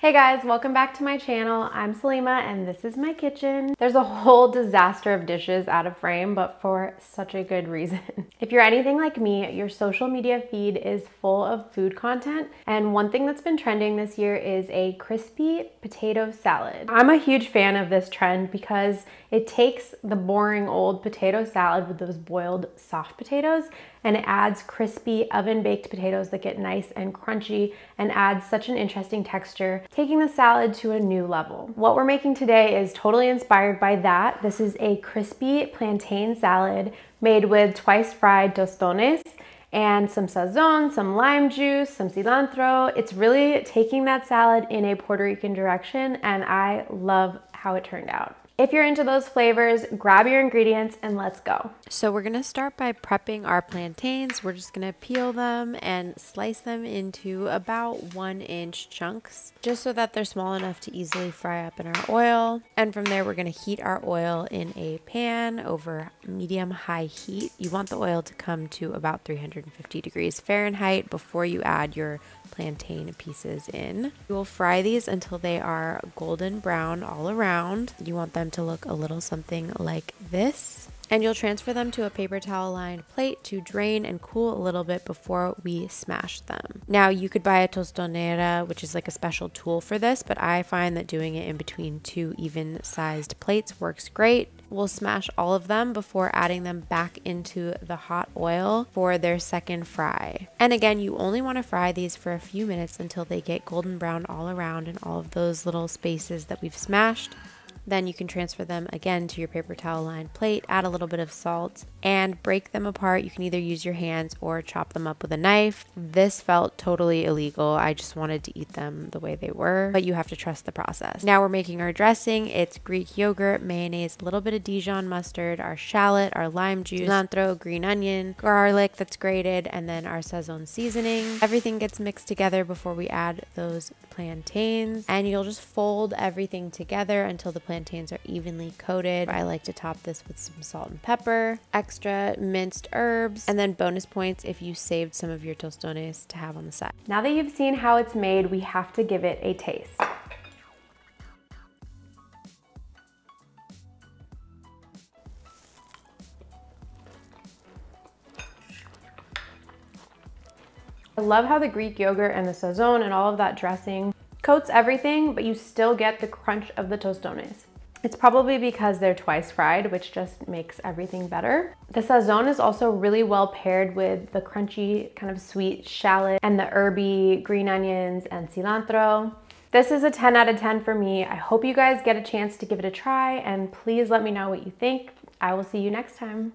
Hey guys, welcome back to my channel. I'm Salima and this is my kitchen. There's a whole disaster of dishes out of frame, but for such a good reason. If you're anything like me, your social media feed is full of food content, and one thing that's been trending this year is a crispy potato salad. I'm a huge fan of this trend because it takes the boring old potato salad with those boiled soft potatoes and it adds crispy oven-baked potatoes that get nice and crunchy and adds such an interesting texture, taking the salad to a new level. What we're making today is totally inspired by that. This is a crispy plantain salad made with twice fried tostones and some sazon, some lime juice, some cilantro. It's really taking that salad in a Puerto Rican direction, and I love how it turned out. If you're into those flavors, grab your ingredients and let's go. So we're gonna start by prepping our plantains. We're just gonna peel them and slice them into about 1-inch chunks, just so that they're small enough to easily fry up in our oil. And from there, we're gonna heat our oil in a pan over medium-high heat. You want the oil to come to about 350 degrees Fahrenheit before you add your plantain pieces in. You will fry these until they are golden brown all around. You want them to look a little something like this. And you'll transfer them to a paper towel lined plate to drain and cool a little bit before we smash them. Now you could buy a tostonera, which is like a special tool for this, but I find that doing it in between two even sized plates works great. We'll smash all of them before adding them back into the hot oil for their second fry. And again, you only want to fry these for a few minutes until they get golden brown all around in all of those little spaces that we've smashed. Then you can transfer them again to your paper towel lined plate, add a little bit of salt, and break them apart. You can either use your hands or chop them up with a knife. This felt totally illegal. I just wanted to eat them the way they were, but you have to trust the process. Now we're making our dressing. It's Greek yogurt, mayonnaise, a little bit of Dijon mustard, our shallot, our lime juice, cilantro, green onion, garlic that's grated, and then our sazon seasoning. Everything gets mixed together before we add those plantains, and you'll just fold everything together until the plantains are evenly coated. I like to top this with some salt and pepper, extra minced herbs, and then bonus points if you saved some of your tostones to have on the side. Now that you've seen how it's made, we have to give it a taste. I love how the Greek yogurt and the sazon and all of that dressing coats everything, but you still get the crunch of the tostones. It's probably because they're twice fried, which just makes everything better. The sazon is also really well paired with the crunchy, kind of sweet shallot and the herby green onions and cilantro. This is a 10 out of 10 for me. I hope you guys get a chance to give it a try, and please let me know what you think. I will see you next time.